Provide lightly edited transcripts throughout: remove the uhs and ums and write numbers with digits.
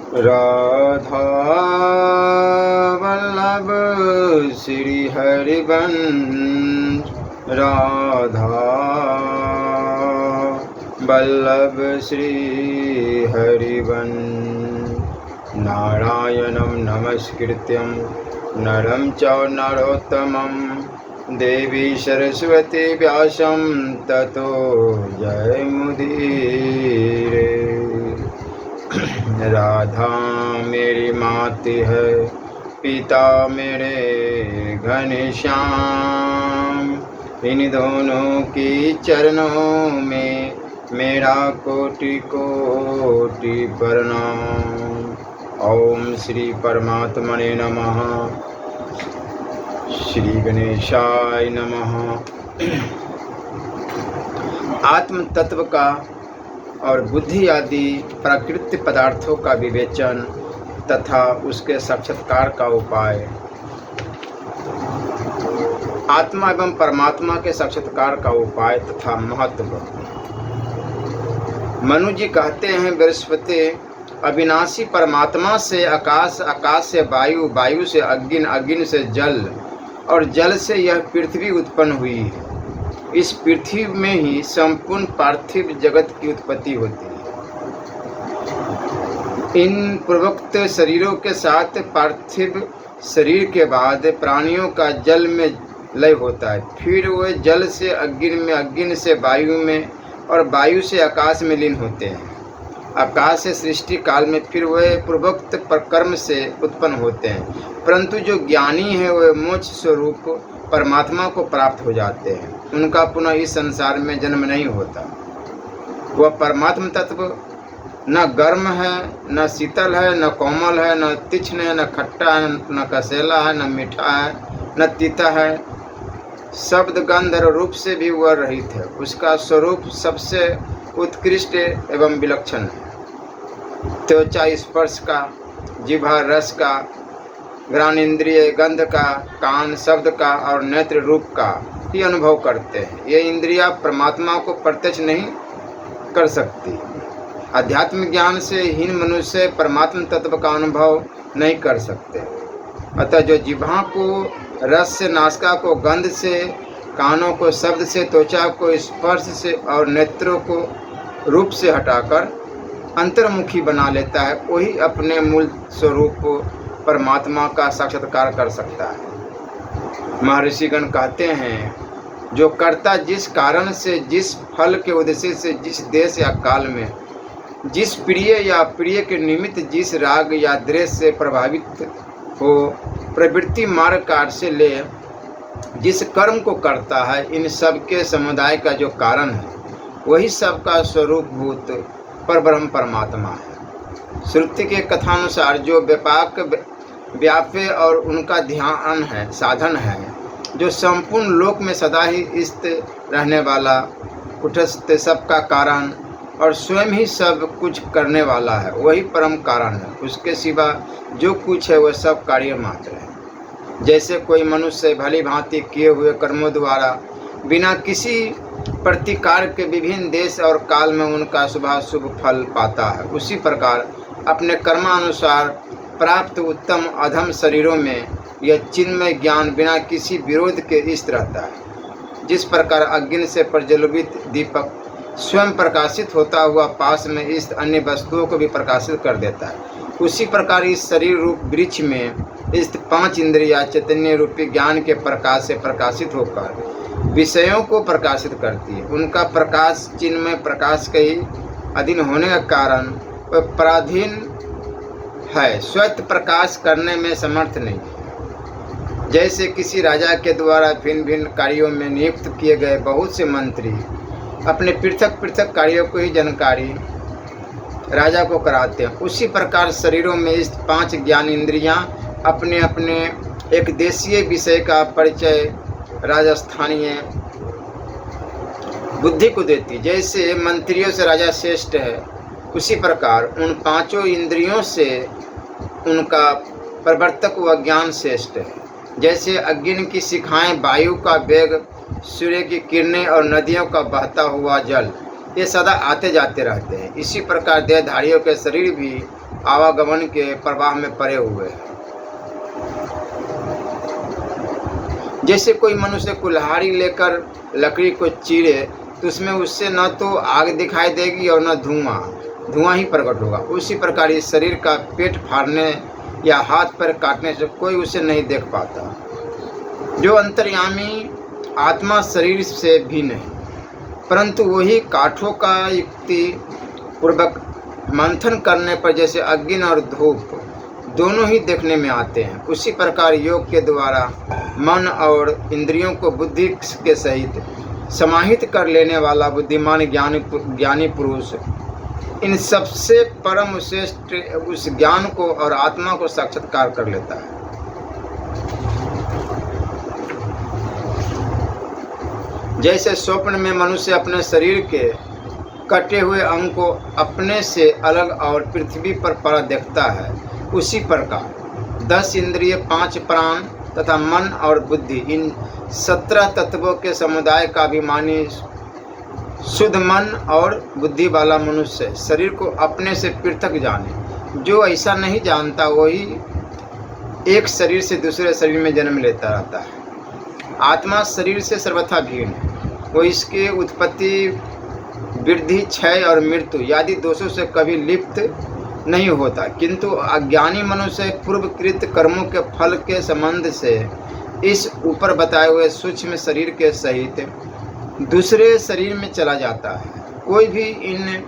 राधा वल्लभ श्री हरिवंश, राधा वल्लभ श्री हरिवंश। नारायणं नमस्कृत्यं नरं चैव नरोत्तमं देवी सरस्वती व्यासं ततो जयमुदीरये। राधा मेरी माती है, पिता मेरे घनश्याम, इन दोनों की चरणों में मेरा कोटि कोटि प्रणाम। ओम श्री परमात्मने नमः। श्री गणेशाय नमः। आत्म तत्व का और बुद्धि आदि प्राकृत पदार्थों का विवेचन तथा उसके साक्षात्कार का उपाय। आत्मा एवं परमात्मा के साक्षात्कार का उपाय तथा महत्व। मनु जी कहते हैं, बृहस्पति, अविनाशी परमात्मा से आकाश, आकाश से वायु, वायु से अग्नि, अग्नि से जल और जल से यह पृथ्वी उत्पन्न हुई है। इस पृथ्वी में ही संपूर्ण पार्थिव जगत की उत्पत्ति होती है। इन पूर्वोक्त शरीरों के साथ पार्थिव शरीर के बाद प्राणियों का जल में लय होता है, फिर वे जल से अग्नि में, अग्नि से वायु में और वायु से आकाश में लीन होते हैं। आकाश से सृष्टि काल में फिर वे पूर्वोक्त कर्म से उत्पन्न होते हैं, परंतु जो ज्ञानी है वे मोक्ष स्वरूप परमात्मा को प्राप्त हो जाते हैं। उनका पुनः इस संसार में जन्म नहीं होता। वह परमात्मा तत्व न गर्म है, न शीतल है, न कोमल है, न तीक्ष्ण है, न खट्टा है, न कसेला है, न मीठा है, न तीता है। शब्द, गंध और रूप से भी वह रहित है। उसका स्वरूप सबसे उत्कृष्ट एवं विलक्षण है। त्वचा स्पर्श का, जिह्वा रस का, घ्राणेन्द्रिय गंध का, कान शब्द का और नेत्र रूप का ही अनुभव करते हैं। ये इंद्रियां परमात्मा को प्रत्यक्ष नहीं कर सकती। आध्यात्मिक ज्ञान से हीन मनुष्य परमात्मा तत्व का अनुभव नहीं कर सकते। अतः जो जिह्वा को रस से, नासिका को गंध से, कानों को शब्द से, त्वचा को स्पर्श से और नेत्रों को रूप से हटाकर अंतर्मुखी बना लेता है, वही अपने मूल स्वरूप परमात्मा का साक्षात्कार कर सकता है। महर्षिगण कहते हैं, जो कर्ता जिस कारण से, जिस फल के उद्देश्य से, जिस देश या काल में, जिस प्रिय या प्रिय के निमित्त, जिस राग या द्वेष से प्रभावित हो, प्रवृत्ति मार्ग कार्य से ले जिस कर्म को करता है, इन सब के समुदाय का जो कारण है, वही सबका स्वरूपभूत परब्रह्म परमात्मा है। श्रुति के कथानुसार जो व्यापक व्याप्य और उनका ध्यान है, साधन है, जो संपूर्ण लोक में सदा ही स्थित रहने वाला, कुटस्थ सबका कारण और स्वयं ही सब कुछ करने वाला है, वही परम कारण है। उसके सिवा जो कुछ है वह सब कार्य मात्र है। जैसे कोई मनुष्य भली भांति किए हुए कर्मों द्वारा बिना किसी प्रतिकार के विभिन्न देश और काल में उनका शुभाशुभ फल पाता है, उसी प्रकार अपने कर्मानुसार प्राप्त उत्तम अधम शरीरों में यह चिन्मय ज्ञान बिना किसी विरोध के स्थित रहता है। जिस प्रकार अग्नि से प्रज्वलित दीपक स्वयं प्रकाशित होता हुआ पास में स्थित अन्य वस्तुओं को भी प्रकाशित कर देता है, उसी प्रकार इस शरीर रूप वृक्ष में स्थित पांच इंद्रियां चैतन्य रूपी ज्ञान के प्रकाश से प्रकाशित होकर विषयों को प्रकाशित करती है। उनका प्रकाश चिन्मय प्रकाश के ही अधीन होने का कारण वह पराधीन है, स्वयं प्रकाश करने में समर्थ नहीं है। जैसे किसी राजा के द्वारा भिन्न भिन्न कार्यों में नियुक्त किए गए बहुत से मंत्री अपने पृथक पृथक कार्यों को ही जानकारी राजा को कराते हैं, उसी प्रकार शरीरों में स्थित पांच ज्ञान इंद्रियां अपने अपने एक देशीय विषय का परिचय राजस्थानीय बुद्धि को देती। जैसे मंत्रियों से राजा श्रेष्ठ है, उसी प्रकार उन पांचों इंद्रियों से उनका प्रवर्तक व ज्ञान श्रेष्ठ है। जैसे अग्नि की शिखाएं, वायु का वेग, सूर्य की किरणें और नदियों का बहता हुआ जल ये सदा आते जाते रहते हैं। इसी प्रकार देहधारियों के शरीर भी आवागमन के प्रवाह में पड़े हुए हैं। जैसे कोई मनुष्य कुल्हाड़ी लेकर लकड़ी को चीरे तो उसमें उससे न तो आग दिखाई देगी और न धुआं ही प्रकट होगा। उसी प्रकार इस शरीर का पेट फाड़ने या हाथ पैर काटने से कोई उसे नहीं देख पाता। जो अंतर्यामी आत्मा शरीर से भिन्न है, परंतु वही काठों का युक्ति पूर्वक मंथन करने पर जैसे अग्नि और धूप दोनों ही देखने में आते हैं, उसी प्रकार योग के द्वारा मन और इंद्रियों को बुद्धि के सहित समाहित कर लेने वाला बुद्धिमान ज्ञानी पुरुष इन सबसे परम श्रेष्ठ उस ज्ञान को और आत्मा को साक्षात्कार कर लेता है। जैसे स्वप्न में मनुष्य अपने शरीर के कटे हुए अंग को अपने से अलग और पृथ्वी पर पड़ा देखता है, उसी प्रकार 10 इंद्रिय, 5 प्राण तथा मन और बुद्धि, इन 17 तत्वों के समुदाय का अभिमानी शुद्ध मन और बुद्धि वाला मनुष्य शरीर को अपने से पृथक जाने। जो ऐसा नहीं जानता वही एक शरीर से दूसरे शरीर में जन्म लेता रहता है। आत्मा शरीर से सर्वथा भिन्न है। वो इसके उत्पत्ति, वृद्धि, क्षय और मृत्यु आदि दोषों से कभी लिप्त नहीं होता, किंतु अज्ञानी मनुष्य पूर्वकृत कर्मों के फल के संबंध से इस ऊपर बताए हुए सूक्ष्म शरीर के सहित दूसरे शरीर में चला जाता है। कोई भी इन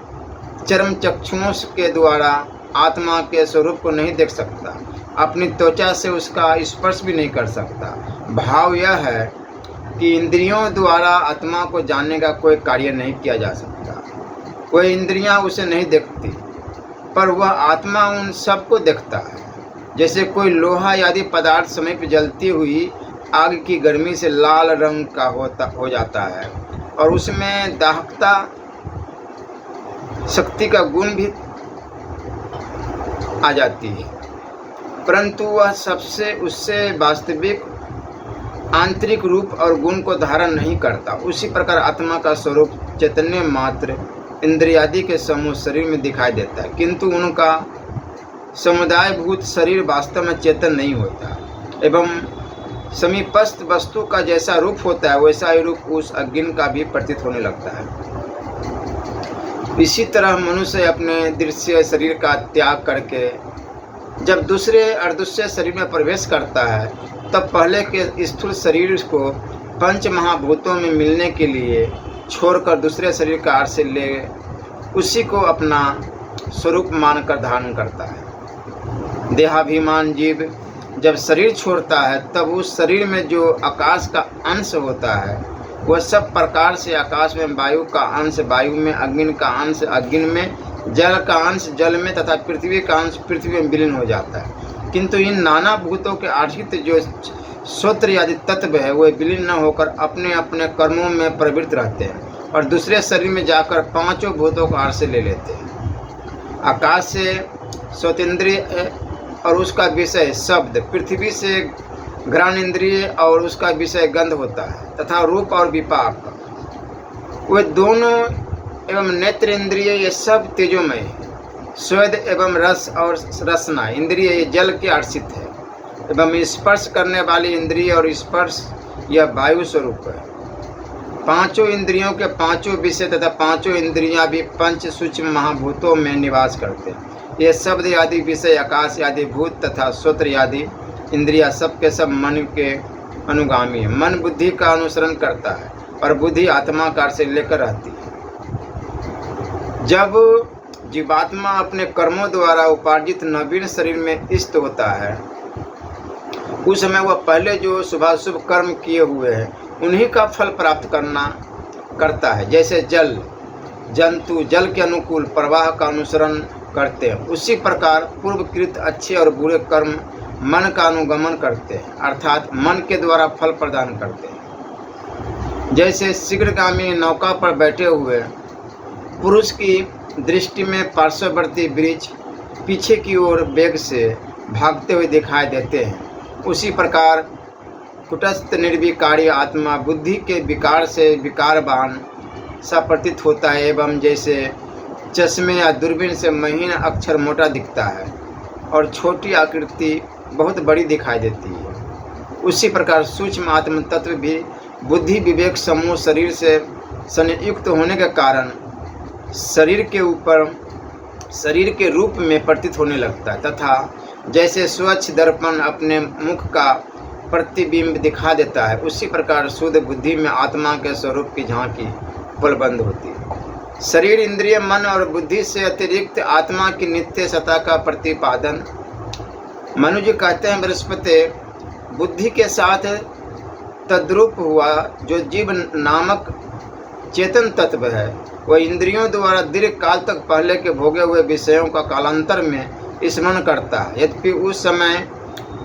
चर्म चक्षुओं के द्वारा आत्मा के स्वरूप को नहीं देख सकता, अपनी त्वचा से उसका स्पर्श भी नहीं कर सकता। भाव यह है कि इंद्रियों द्वारा आत्मा को जानने का कोई कार्य नहीं किया जा सकता। वह इंद्रियां उसे नहीं देखती, पर वह आत्मा उन सबको देखता है। जैसे कोई लोहा आदि पदार्थ समीप जलती हुई आग की गर्मी से लाल रंग का हो जाता है और उसमें दाहकता शक्ति का गुण भी आ जाती है, परंतु वह सबसे उससे वास्तविक आंतरिक रूप और गुण को धारण नहीं करता। उसी प्रकार आत्मा का स्वरूप चैतन्य मात्र इंद्रियादि के समूह शरीर में दिखाई देता है, किंतु उनका समुदायभूत शरीर वास्तव में चेतन नहीं होता एवं समीपस्थ वस्तु का जैसा रूप होता है वैसा ही रूप उस अज्ञान का भी प्रतीत होने लगता है। इसी तरह मनुष्य अपने दृश्य शरीर का त्याग करके जब दूसरे अर्दृश्य शरीर में प्रवेश करता है, तब पहले के स्थूल शरीर को पंच महाभूतों में मिलने के लिए छोड़कर दूसरे शरीर का आश्रय ले उसी को अपना स्वरूप मानकर धारण करता है। देहाभिमान जीव जब शरीर छोड़ता है तब उस शरीर में जो आकाश का अंश होता है वह सब प्रकार से आकाश में, वायु का अंश वायु में, अग्नि का अंश अग्नि में, जल का अंश जल में तथा पृथ्वी का अंश पृथ्वी में विलीन हो जाता है। किंतु इन नाना भूतों के आश्रित जो श्रोत्र आदि तत्व है वे विलीन न होकर अपने अपने कर्मों में प्रवृत्त रहते हैं और दूसरे शरीर में जाकर पांचों भूतों का आश्रय ले लेते हैं। आकाश से स्वतेंद्रिय और उसका विषय शब्द, पृथ्वी से घ्राण इंद्रिय और उसका विषय गंध होता है तथा रूप और विपाक वे दोनों एवं नेत्र इंद्रिय ये सब तेजोमय, स्वेद एवं रस और रसना इंद्रिय ये जल के आश्रित है एवं स्पर्श करने वाली इंद्रिय और स्पर्श यह वायु स्वरूप है। पांचों इंद्रियों के पांचों विषय तथा पांचों इंद्रियां भी पंच सूक्ष्म महाभूतों में निवास करते हैं। ये शब्द आदि विषय, आकाश आदि भूत तथा श्रोत्र आदि इंद्रिया सब के सब मन के अनुगामी है। मन बुद्धि का अनुसरण करता है और बुद्धि आत्मा का आश्रय लेकर रहती है। जब जीवात्मा अपने कर्मों द्वारा उपार्जित नवीन शरीर में स्थित होता है उस समय वह पहले जो शुभाशुभ कर्म किए हुए हैं उन्हीं का फल प्राप्त करता है। जैसे जंतु जल के अनुकूल प्रवाह का अनुसरण करते हैं, उसी प्रकार पूर्वकृत अच्छे और बुरे कर्म मन का अनुगमन करते हैं, अर्थात मन के द्वारा फल प्रदान करते हैं। जैसे शीघ्रगामी नौका पर बैठे हुए पुरुष की दृष्टि में पार्श्ववर्ती वृक्ष पीछे की ओर वेग से भागते हुए दिखाई देते हैं, उसी प्रकार कुटस्थ निर्विकारी आत्मा बुद्धि के विकार से विकारवान सा प्रतीत होता है एवं जैसे चश्मे या दूरबीन से महीन अक्षर मोटा दिखता है और छोटी आकृति बहुत बड़ी दिखाई देती है। उसी प्रकार सूक्ष्म आत्म तत्व भी बुद्धि विवेक समूह शरीर से संयुक्त होने के कारण शरीर के रूप में प्रतीत होने लगता है तथा जैसे स्वच्छ दर्पण अपने मुख का प्रतिबिंब दिखा देता है, उसी प्रकार शुद्ध बुद्धि में आत्मा के स्वरूप की झांकी उपलब्ध होती है। शरीर इंद्रिय मन और बुद्धि से अतिरिक्त आत्मा की नित्य सत्ता का प्रतिपादन मनुजी कहते हैं बृहस्पति बुद्धि के साथ तद्रूप हुआ जो जीव नामक चेतन तत्व है वह इंद्रियों द्वारा दीर्घ काल तक पहले के भोगे हुए विषयों का कालांतर में स्मरण करता है। यद्यपि उस समय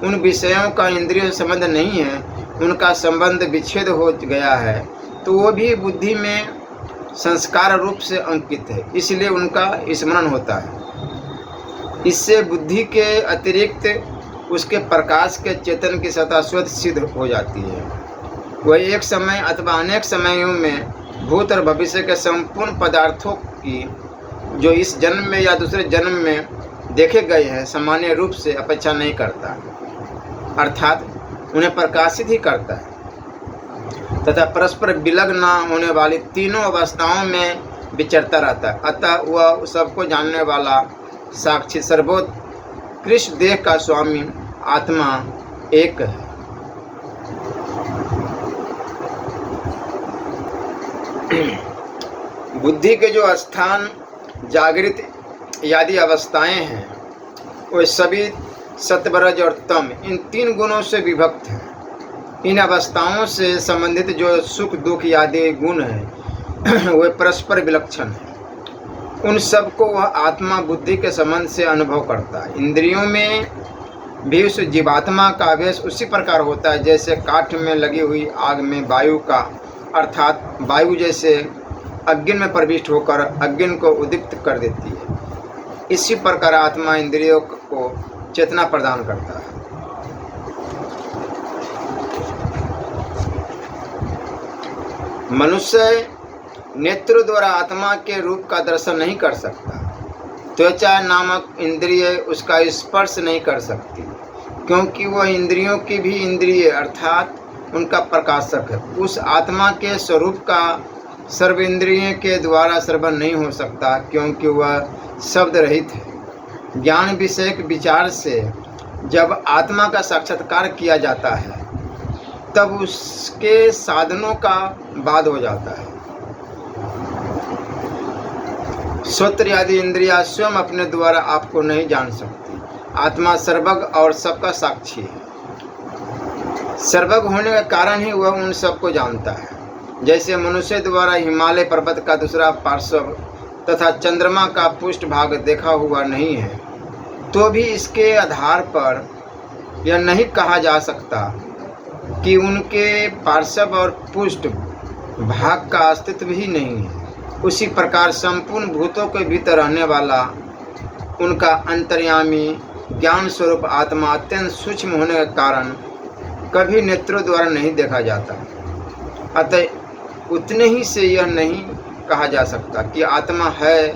उन विषयों का इंद्रियों से संबंध नहीं है, उनका संबंध विच्छेद हो गया है, तो वो भी बुद्धि में संस्कार रूप से अंकित है, इसलिए उनका स्मरण होता है। इससे बुद्धि के अतिरिक्त उसके प्रकाश के चेतन की सत्ता स्वतः सिद्ध हो जाती है। वह एक समय अथवा अनेक समयों में भूत और भविष्य के संपूर्ण पदार्थों की जो इस जन्म में या दूसरे जन्म में देखे गए हैं सामान्य रूप से अपेक्षा नहीं करता, अर्थात उन्हें प्रकाशित ही करता है तथा परस्पर विलग न होने वाली तीनों अवस्थाओं में विचरता रहता है। अतः वह सबको जानने वाला साक्षी सर्वोत्कृष्ट देह का स्वामी आत्मा एक है। बुद्धि के जो स्थान जागृत आदि अवस्थाएं हैं वे सभी सत्वरज और तम इन तीन गुणों से विभक्त हैं। इन अवस्थाओं से संबंधित जो सुख दुख आदि गुण हैं वे परस्पर विलक्षण हैं। उन सब को वह आत्मा बुद्धि के संबंध से अनुभव करता है। इंद्रियों में भी उस जीवात्मा का आवेश उसी प्रकार होता है जैसे काठ में लगी हुई आग में वायु का, अर्थात वायु जैसे अग्नि में प्रविष्ट होकर अग्नि को उद्दीप्त कर देती है, इसी प्रकार आत्मा इंद्रियों को चेतना प्रदान करता है। मनुष्य नेत्र द्वारा आत्मा के रूप का दर्शन नहीं कर सकता। त्वचा नामक इंद्रिय उसका स्पर्श नहीं कर सकती क्योंकि वह इंद्रियों की भी इंद्रिय अर्थात उनका प्रकाशक है। उस आत्मा के स्वरूप का सर्व इंद्रियों के द्वारा श्रवण नहीं हो सकता क्योंकि वह शब्द रहित है। ज्ञान विषयक विचार से जब आत्मा का साक्षात्कार किया जाता है तब उसके साधनों का बाद हो जाता है। श्रोत्र आदि इंद्रियां स्वयं अपने द्वारा आपको नहीं जान सकती। आत्मा सर्वज्ञ और सबका साक्षी है। सर्वज्ञ होने का कारण ही वह उन सबको जानता है। जैसे मनुष्य द्वारा हिमालय पर्वत का दूसरा पार्श्व तथा चंद्रमा का पृष्ठ भाग देखा हुआ नहीं है, तो भी इसके आधार पर यह नहीं कहा जा सकता कि उनके पार्श्व और पृष्ठ भाग का अस्तित्व ही नहीं है। उसी प्रकार संपूर्ण भूतों के भीतर रहने वाला उनका अंतर्यामी ज्ञान स्वरूप आत्मा अत्यंत सूक्ष्म होने के कारण कभी नेत्रों द्वारा नहीं देखा जाता। अतः उतने ही से यह नहीं कहा जा सकता कि आत्मा है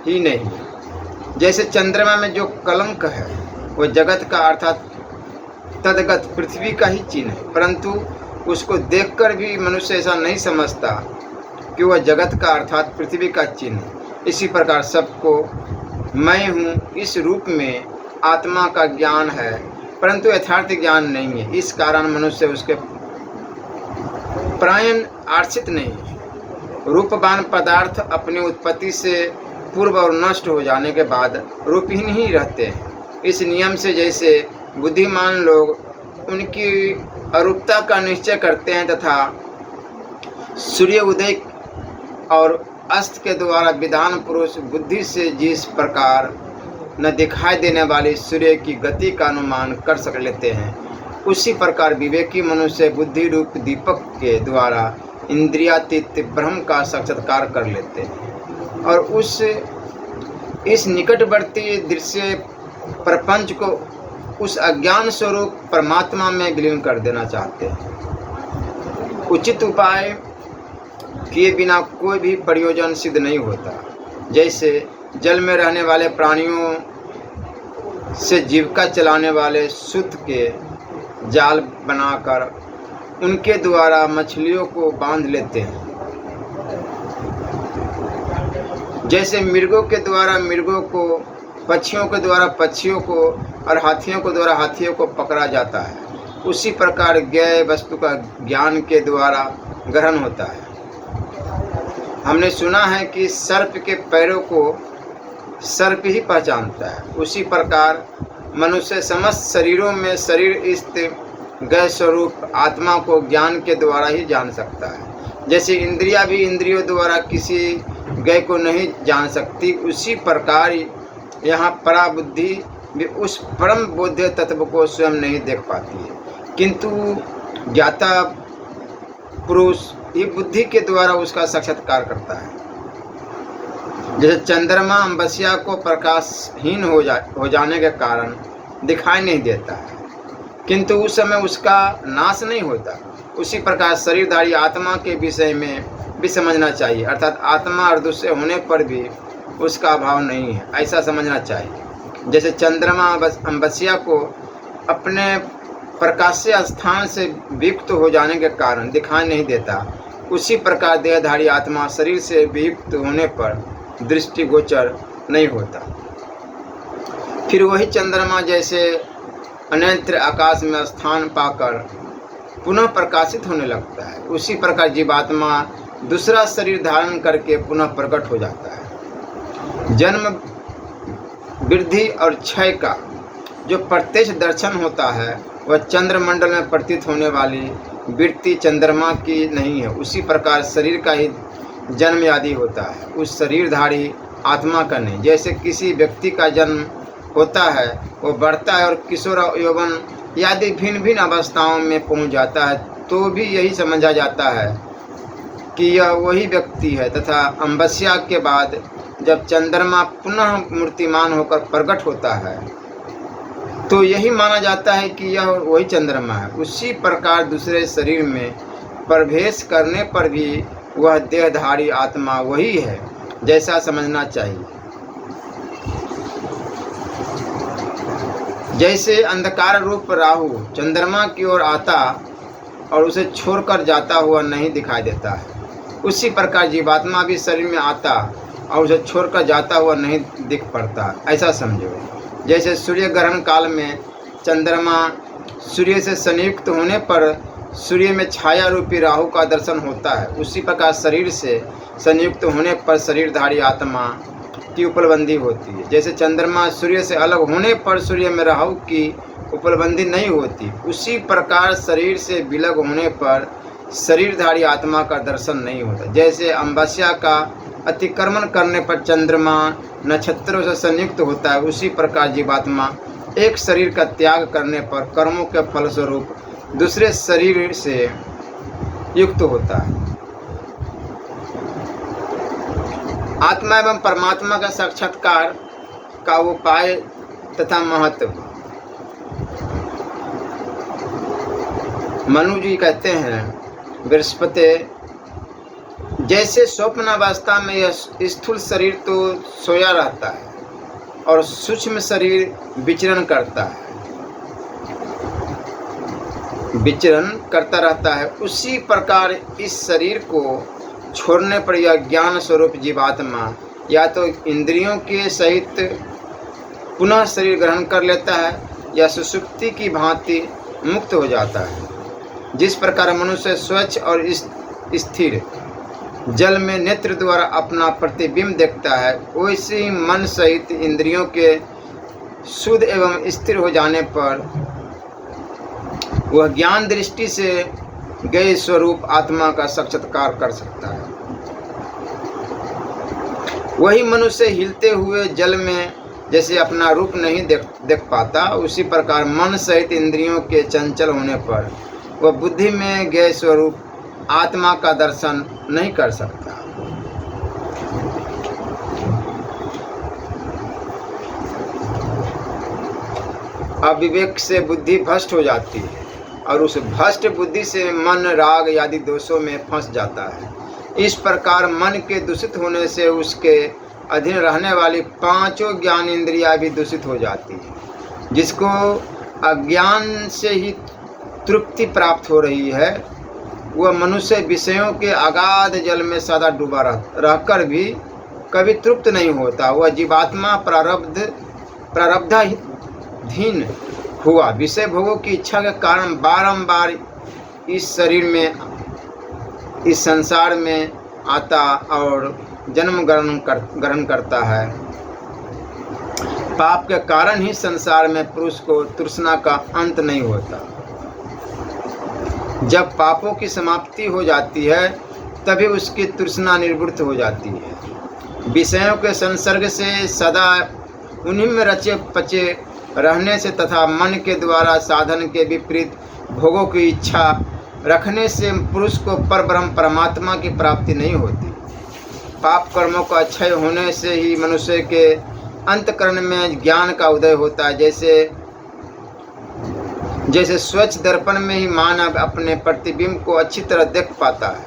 ही नहीं। जैसे चंद्रमा में जो कलंक है वह जगत का अर्थात तदगत पृथ्वी का ही चिन्ह है, परंतु उसको देखकर भी मनुष्य ऐसा नहीं समझता कि वह जगत का अर्थात पृथ्वी का चिन्ह। इसी प्रकार सबको मैं हूँ इस रूप में आत्मा का ज्ञान है, परंतु यथार्थ ज्ञान नहीं है। इस कारण मनुष्य उसके प्रायण आश्रित नहीं है। रूपवान पदार्थ अपनी उत्पत्ति से पूर्व और नष्ट हो जाने के बाद रूपहीन ही रहते हैं। इस नियम से जैसे बुद्धिमान लोग उनकी अरूपता का निश्चय करते हैं तथा सूर्य उदय और अस्त के द्वारा विधान पुरुष बुद्धि से जिस प्रकार न दिखाई देने वाली सूर्य की गति का अनुमान कर सक लेते हैं, उसी प्रकार विवेकी मनुष्य बुद्धि रूप दीपक के द्वारा इंद्रियातीत ब्रह्म का साक्षात्कार कर लेते हैं और इस निकटवर्ती दृश्य प्रपंच को उस अज्ञान स्वरूप परमात्मा में विलीन कर देना चाहते हैं। उचित उपाय किए बिना कोई भी प्रयोजन सिद्ध नहीं होता। जैसे जल में रहने वाले प्राणियों से जीविका चलाने वाले सूत के जाल बनाकर उनके द्वारा मछलियों को बांध लेते हैं, जैसे मृगों के द्वारा मृगों को, पक्षियों के द्वारा पक्षियों को और हाथियों के द्वारा हाथियों को पकड़ा जाता है, उसी प्रकार ज्ञेय वस्तु का ज्ञान के द्वारा ग्रहण होता है। हमने सुना है कि सर्प के पैरों को सर्प ही पहचानता है, उसी प्रकार मनुष्य समस्त शरीरों में शरीर स्थित ज्ञेय स्वरूप आत्मा को ज्ञान के द्वारा ही जान सकता है। जैसे इंद्रियां भी इंद्रियों द्वारा किसी ज्ञेय को नहीं जान सकती, उसी प्रकार यहाँ पराबुद्धि भी उस परम बोध्य तत्व को स्वयं नहीं देख पाती है, किंतु ज्ञाता पुरुष ही बुद्धि के द्वारा उसका साक्षात्कार करता है। जैसे चंद्रमा अमावस्या को प्रकाशहीन हो जाने के कारण दिखाई नहीं देता है, किंतु उस समय उसका नाश नहीं होता, उसी प्रकार शरीरधारी आत्मा के विषय में भी समझना चाहिए, अर्थात आत्मा अर्धुष्य होने पर भी उसका अभाव नहीं है, ऐसा समझना चाहिए। जैसे चंद्रमा अमावस्या को अपने प्रकाशीय स्थान से वियुक्त हो जाने के कारण दिखाई नहीं देता, उसी प्रकार देहधारी आत्मा शरीर से वियुक्त होने पर दृष्टिगोचर नहीं होता। फिर वही चंद्रमा जैसे अनंत आकाश में स्थान पाकर पुनः प्रकाशित होने लगता है, उसी प्रकार जीवात्मा दूसरा शरीर धारण करके पुनः प्रकट हो जाता है। जन्म, वृद्धि और क्षय का जो प्रत्यक्ष दर्शन होता है वह चंद्रमंडल में प्रतीत होने वाली वृत्ति चंद्रमा की नहीं है, उसी प्रकार शरीर का ही जन्म आदि होता है, उस शरीरधारी आत्मा का नहीं। जैसे किसी व्यक्ति का जन्म होता है, वो बढ़ता है और किशोर यौवन आदि भिन्न भिन्न अवस्थाओं में पहुंच जाता है, तो भी यही समझा जाता है कि यह वही व्यक्ति है, तथा अमावस्या के बाद जब चंद्रमा पुनः मूर्तिमान होकर प्रकट होता है तो यही माना जाता है कि यह वही चंद्रमा है। उसी प्रकार दूसरे शरीर में प्रवेश करने पर भी वह देहधारी आत्मा वही है, जैसा समझना चाहिए। जैसे अंधकार रूप राहु चंद्रमा की ओर आता और उसे छोड़कर जाता हुआ नहीं दिखाई देता है, उसी प्रकार जीवात्मा भी शरीर में आता और उसे छोड़कर जाता हुआ नहीं दिख पड़ता, ऐसा समझो। जैसे सूर्य ग्रहण काल में चंद्रमा सूर्य से संयुक्त होने पर सूर्य में छाया रूपी राहु का दर्शन होता है, उसी प्रकार शरीर से संयुक्त होने पर शरीरधारी आत्मा की उपलब्धि होती है। जैसे चंद्रमा सूर्य से अलग होने पर सूर्य में राहु की उपलब्धि नहीं होती, उसी प्रकार शरीर से विलग होने पर शरीरधारी आत्मा का दर्शन नहीं होता। जैसे अमावस्या का अतिक्रमण करने पर चंद्रमा नक्षत्रों से संयुक्त होता है, उसी प्रकार जीवात्मा एक शरीर का त्याग करने पर कर्मों के फलस्वरूप दूसरे शरीर से युक्त होता है। आत्मा एवं परमात्मा का साक्षात्कार का उपाय तथा महत्व। मनु जी कहते हैं, बृहस्पति, जैसे स्वप्नावस्था में यह स्थूल शरीर तो सोया रहता है और सूक्ष्म शरीर विचरण करता रहता है, उसी प्रकार इस शरीर को छोड़ने पर यह ज्ञान स्वरूप जीवात्मा या तो इंद्रियों के सहित पुनः शरीर ग्रहण कर लेता है या सुषुप्ति की भांति मुक्त हो जाता है। जिस प्रकार मनुष्य स्वच्छ और स्थिर जल में नेत्र द्वारा अपना प्रतिबिंब देखता है, वैसे ही मन सहित इंद्रियों के शुद्ध एवं स्थिर हो जाने पर वह ज्ञान दृष्टि से ज्ञेय स्वरूप आत्मा का साक्षात्कार कर सकता है। वही मनुष्य हिलते हुए जल में जैसे अपना रूप नहीं देख पाता, उसी प्रकार मन सहित इंद्रियों के चंचल होने पर वह बुद्धि में ज्ञेय स्वरूप आत्मा का दर्शन नहीं कर सकता। अविवेक से बुद्धि भ्रष्ट हो जाती है और उस भ्रष्ट बुद्धि से मन राग आदि दोषों में फंस जाता है। इस प्रकार मन के दूषित होने से उसके अधीन रहने वाली 5 ज्ञान इंद्रियां भी दूषित हो जाती है। जिसको अज्ञान से ही तृप्ति प्राप्त हो रही है, वह मनुष्य विषयों के अगाध जल में सदा डूबा रहकर भी कभी तृप्त नहीं होता। वह जीवात्मा प्रारब्धाधीन हुआ विषय भोगों की इच्छा के कारण बारंबार इस शरीर में, इस संसार में आता और जन्म ग्रहण करता है। पाप के कारण ही संसार में पुरुष को तृष्णा का अंत नहीं होता। जब पापों की समाप्ति हो जाती है तभी उसकी तृष्णा निवृत्त हो जाती है। विषयों के संसर्ग से सदा उन्हीं में रचे पचे रहने से तथा मन के द्वारा साधन के विपरीत भोगों की इच्छा रखने से पुरुष को परब्रह्म परमात्मा की प्राप्ति नहीं होती। पाप कर्मों का क्षय होने से ही मनुष्य के अंतःकरण में ज्ञान का उदय होता है। जैसे स्वच्छ दर्पण में ही मानव अपने प्रतिबिंब को अच्छी तरह देख पाता है।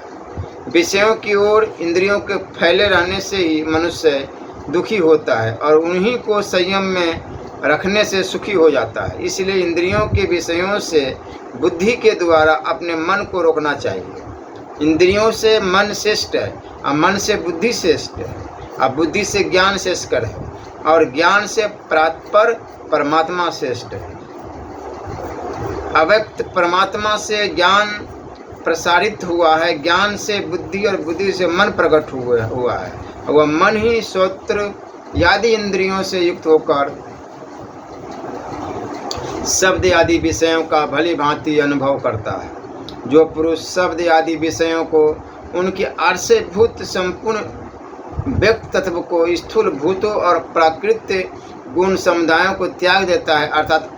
विषयों की ओर इंद्रियों के फैले रहने से ही मनुष्य दुखी होता है और उन्हीं को संयम में रखने से सुखी हो जाता है। इसलिए इंद्रियों के विषयों से बुद्धि के द्वारा अपने मन को रोकना चाहिए। इंद्रियों से मन श्रेष्ठ है और मन से बुद्धि श्रेष्ठ है और बुद्धि से ज्ञान श्रेष्ठ है और ज्ञान से प्रापर परमात्मा श्रेष्ठ है। अव्यक्त परमात्मा से ज्ञान प्रसारित हुआ है, ज्ञान से बुद्धि और बुद्धि से मन प्रकट हुआ है। वह मन ही श्रोत्र आदि इंद्रियों से युक्त होकर शब्द आदि विषयों का भली भांति अनुभव करता है। जो पुरुष शब्द आदि विषयों को, उनके आर्षभूत संपूर्ण व्यक्त तत्व को, स्थूल भूतों और प्राकृतिक गुण समुदायों को त्याग देता है, अर्थात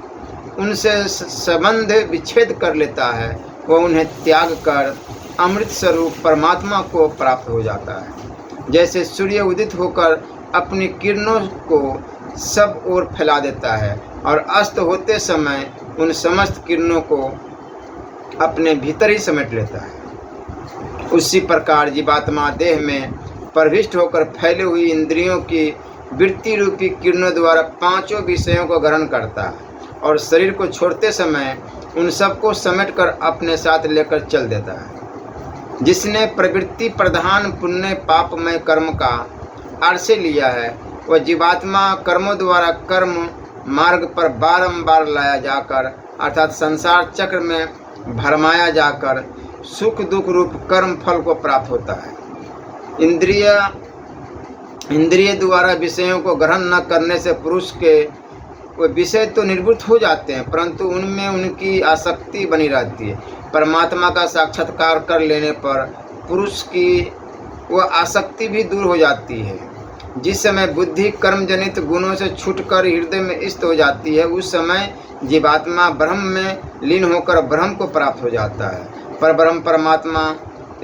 उनसे संबंध विच्छेद कर लेता है, वह उन्हें त्याग कर अमृत स्वरूप परमात्मा को प्राप्त हो जाता है। जैसे सूर्य उदित होकर अपनी किरणों को सब ओर फैला देता है और अस्त होते समय उन समस्त किरणों को अपने भीतर ही समेट लेता है। उसी प्रकार जीवात्मा देह में प्रविष्ट होकर फैली हुई इंद्रियों की वृत्ति रूपी किरणों द्वारा 5 विषयों को ग्रहण करता है और शरीर को छोड़ते समय उन सबको समेटकर अपने साथ लेकर चल देता है। जिसने प्रवृत्ति प्रधान पुण्य पापमय कर्म का आश्रय लिया है, वह जीवात्मा कर्मों द्वारा कर्म मार्ग पर बारंबार लाया जाकर, अर्थात संसार चक्र में भरमाया जाकर सुख दुख रूप कर्म फल को प्राप्त होता है। इंद्रिय द्वारा विषयों को ग्रहण न करने से पुरुष के वो विषय तो निर्वृत्त हो जाते हैं, परंतु उनमें उनकी आसक्ति बनी रहती है। परमात्मा का साक्षात्कार कर लेने पर पुरुष की वह आसक्ति भी दूर हो जाती है। जिस समय बुद्धि कर्म जनित गुणों से छूटकर हृदय में स्थित हो जाती है, उस समय जीवात्मा ब्रह्म में लीन होकर ब्रह्म को प्राप्त हो जाता है। पर ब्रह्म परमात्मा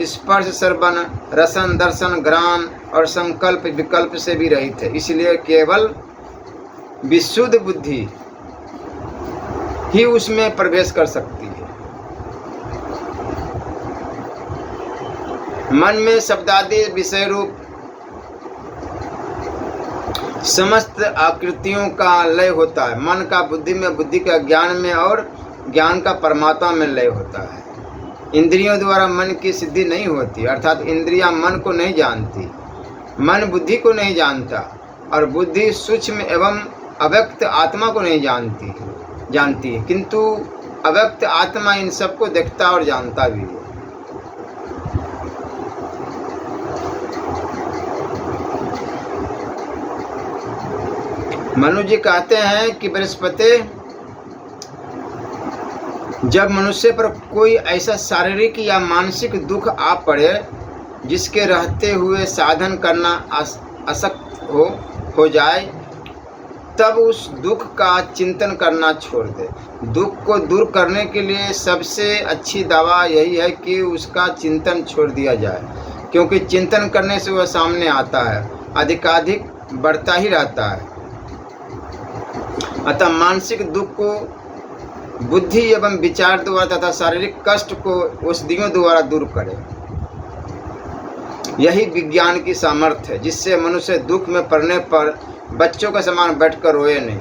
स्पर्श श्रवण रसन दर्शन ग्राण और संकल्प विकल्प से भी रहित है। इसलिए केवल विशुद्ध बुद्धि ही उसमें प्रवेश कर सकती है। मन में शब्दादि विषय रूप समस्त आकृतियों का लय होता है। मन का बुद्धि में, बुद्धि का ज्ञान में और ज्ञान का परमात्मा में लय होता है। इंद्रियों द्वारा मन की सिद्धि नहीं होती, अर्थात इंद्रियां मन को नहीं जानती, मन बुद्धि को नहीं जानता और बुद्धि सूक्ष्म एवं अव्यक्त आत्मा को नहीं जानती है, किंतु अव्यक्त आत्मा इन सबको देखता और जानता भी है। मनु जी कहते हैं कि बृहस्पति, जब मनुष्य पर कोई ऐसा शारीरिक या मानसिक दुख आ पड़े जिसके रहते हुए साधन करना अशक्त हो जाए, तब उस दुख का चिंतन करना छोड़ दे। दुख को दूर करने के लिए सबसे अच्छी दवा यही है कि उसका चिंतन छोड़ दिया जाए, क्योंकि चिंतन करने से वह सामने आता है, अधिकाधिक बढ़ता ही रहता है। अतः मानसिक दुख को बुद्धि एवं विचार द्वारा तथा शारीरिक कष्ट को औषधियों द्वारा दूर करें। यही विज्ञान की सामर्थ्य है, जिससे मनुष्य दुख में पड़ने पर बच्चों के समान बैठकर रोए नहीं।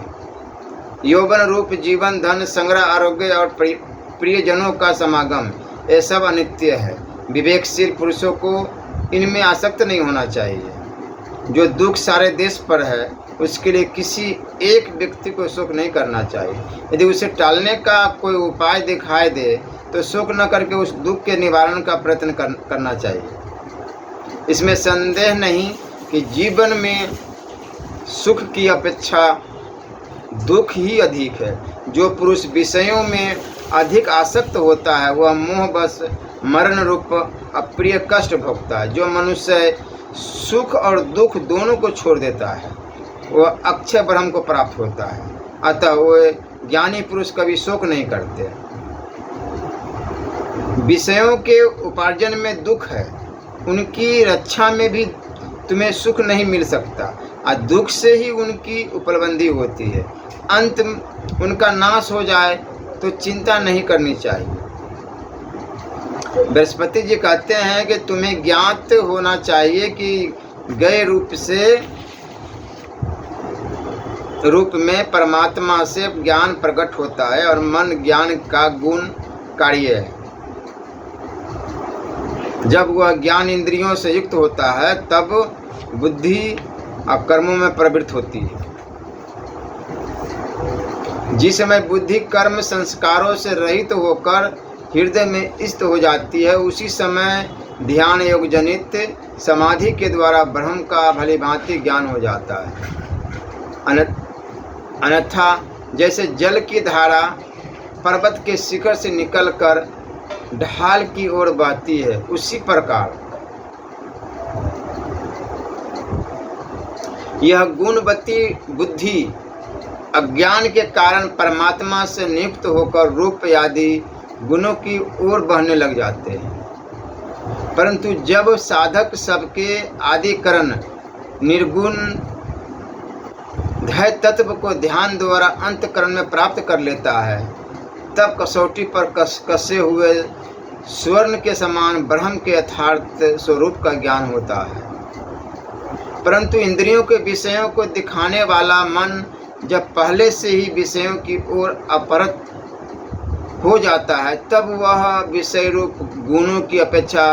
यौवन रूप जीवन, धन संग्रह, आरोग्य और प्रियजनों का समागम, ये सब अनित्य है। विवेकशील पुरुषों को इनमें आसक्त नहीं होना चाहिए। जो दुख सारे देश पर है, उसके लिए किसी एक व्यक्ति को शोक नहीं करना चाहिए। यदि उसे टालने का कोई उपाय दिखाई दे तो शोक न करके उस दुख के निवारण का प्रयत्न करना चाहिए। इसमें संदेह नहीं कि जीवन में सुख की अपेक्षा दुख ही अधिक है। जो पुरुष विषयों में अधिक आसक्त होता है वह मोहवश मरण रूप अप्रिय कष्ट भोगता है। जो मनुष्य सुख और दुख दोनों को छोड़ देता है वह अक्षय ब्रह्म को प्राप्त होता है। अतः वे ज्ञानी पुरुष कभी शोक नहीं करते। विषयों के उपार्जन में दुख है, उनकी रक्षा में भी तुम्हें सुख नहीं मिल सकता, और दुख से ही उनकी उपलब्धि होती है। अंत उनका नाश हो जाए तो चिंता नहीं करनी चाहिए। बृहस्पति जी कहते हैं कि तुम्हें ज्ञात होना चाहिए कि गए रूप में परमात्मा से ज्ञान प्रकट होता है और मन ज्ञान का गुण कार्य है। जब वह ज्ञान इंद्रियों से युक्त होता है तब बुद्धि और कर्मों में प्रवृत्त होती है। जिस समय बुद्धि कर्म संस्कारों से रहित होकर हृदय में स्थित हो जाती है, उसी समय ध्यान योग जनित समाधि के द्वारा ब्रह्म का भलीभांति ज्ञान हो जाता है। अन्यथा जैसे जल की धारा पर्वत के शिखर से निकलकर ढाल की ओर बहती है, उसी प्रकार यह गुणवती बुद्धि अज्ञान के कारण परमात्मा से नियुक्त होकर रूप आदि गुणों की ओर बहने लग जाते हैं। परंतु जब साधक सबके आदिकरण निर्गुण ध्यान तत्व को ध्यान द्वारा अंतकरण में प्राप्त कर लेता है, तब कसौटी पर कसे हुए स्वर्ण के समान ब्रह्म के यथार्थ स्वरूप का ज्ञान होता है। परंतु इंद्रियों के विषयों को दिखाने वाला मन जब पहले से ही विषयों की ओर अपरत हो जाता है, तब वह विषय रूप गुणों की अपेक्षा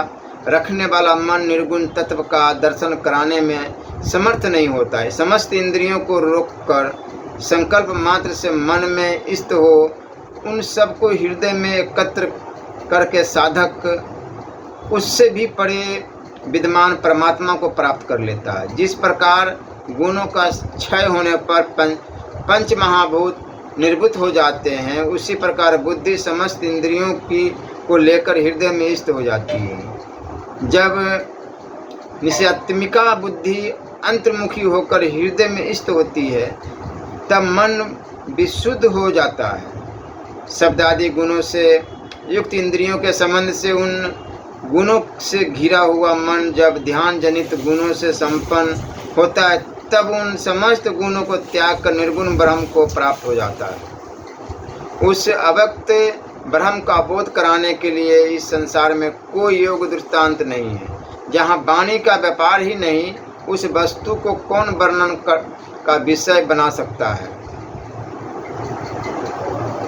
रखने वाला मन निर्गुण तत्व का दर्शन कराने में समर्थ नहीं होता है। समस्त इंद्रियों को रोककर संकल्प मात्र से मन में स्थित हो उन सबको हृदय में एकत्र करके साधक उससे भी परे विद्यमान परमात्मा को प्राप्त कर लेता है। जिस प्रकार गुणों का क्षय होने पर पंच महाभूत निर्भूत हो जाते हैं, उसी प्रकार बुद्धि समस्त इंद्रियों की को लेकर हृदय में स्थित हो जाती है। जब निश्चयात्मिका बुद्धि अंतर्मुखी होकर हृदय में स्थित होती है, तब मन विशुद्ध हो जाता है। शब्द आदि गुणों से युक्त इंद्रियों के संबंध से उन गुणों से घिरा हुआ मन जब ध्यान जनित गुणों से संपन्न होता है, तब उन समस्त गुणों को त्याग कर निर्गुण ब्रह्म को प्राप्त हो जाता है। उस अव्यक्त ब्रह्म का बोध कराने के लिए इस संसार में कोई योग दृष्टांत नहीं है। जहाँ वाणी का व्यापार ही नहीं, उस वस्तु को कौन वर्णन का विषय बना सकता है।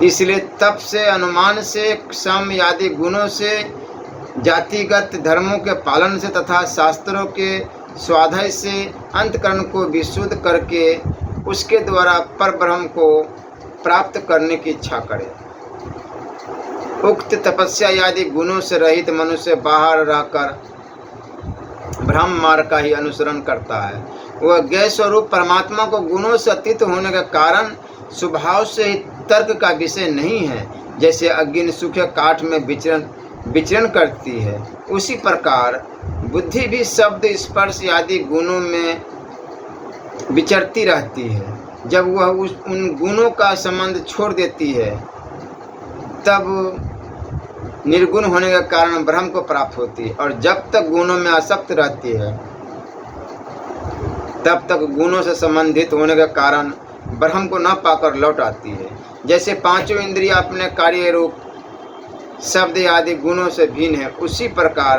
इसलिए तप से, अनुमान से, सम आदि गुणों से, जातिगत धर्मों के पालन से तथा शास्त्रों के स्वाध्याय से अंतकरण को विशुद्ध करके उसके द्वारा परब्रह्म को प्राप्त करने की इच्छा करे। उक्त तपस्या आदि गुणों से रहित मनुष्य बाहर रहकर ब्रह्म मार्ग का ही अनुसरण करता है। वह ज्ञेय स्वरूप परमात्मा को गुणों से अतीत होने के कारण स्वभाव से ही तर्क का विषय नहीं है। जैसे अग्नि सूखे काठ में विचरण करती है, उसी प्रकार बुद्धि भी शब्द स्पर्श आदि गुणों में विचरती रहती है। जब वह उन गुणों का संबंध छोड़ देती है, तब निर्गुण होने के कारण ब्रह्म को प्राप्त होती है। और जब तक गुणों में आसक्त रहती है, तब तक गुणों से संबंधित होने के कारण ब्रह्म को न पाकर लौट आती है। जैसे पांचों इंद्रियां अपने कार्य रूप शब्द आदि गुणों से भिन्न है, उसी प्रकार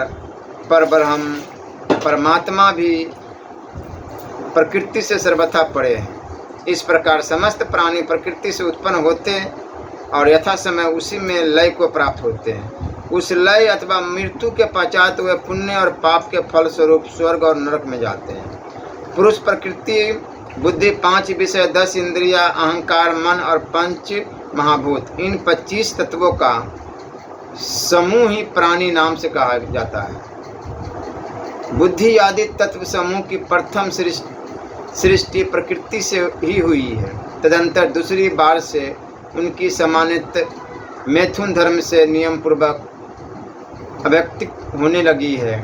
परब्रह्म परमात्मा भी प्रकृति से सर्वथा परे है। इस प्रकार समस्त प्राणी प्रकृति से उत्पन्न होते और यथा समय उसी में लय को प्राप्त होते हैं। उस लय अथवा मृत्यु के पश्चात वे पुण्य और पाप के फल स्वरूप स्वर्ग और नरक में जाते हैं। पुरुष प्रकृति, बुद्धि, 5 विषय, 10 इंद्रिया, अहंकार, मन और 5 महाभूत, इन 25 तत्वों का समूह ही प्राणी नाम से कहा जाता है। बुद्धि आदि तत्व समूह की प्रथम सृष्टि प्रकृति से ही हुई है। तदंतर दूसरी बार से उनकी समानित मैथुन धर्म से नियम पूर्वक अव्यक्त होने लगी है।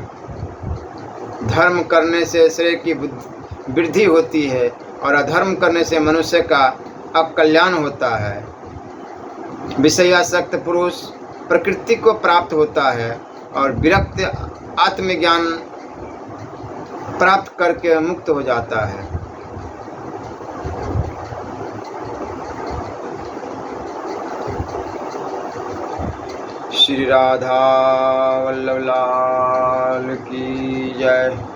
धर्म करने से शरीर की वृद्धि होती है और अधर्म करने से मनुष्य का अकल्याण होता है। विषयासक्त पुरुष प्रकृति को प्राप्त होता है और विरक्त आत्मज्ञान प्राप्त करके मुक्त हो जाता है। श्री राधा वल्लभ लाल की जय।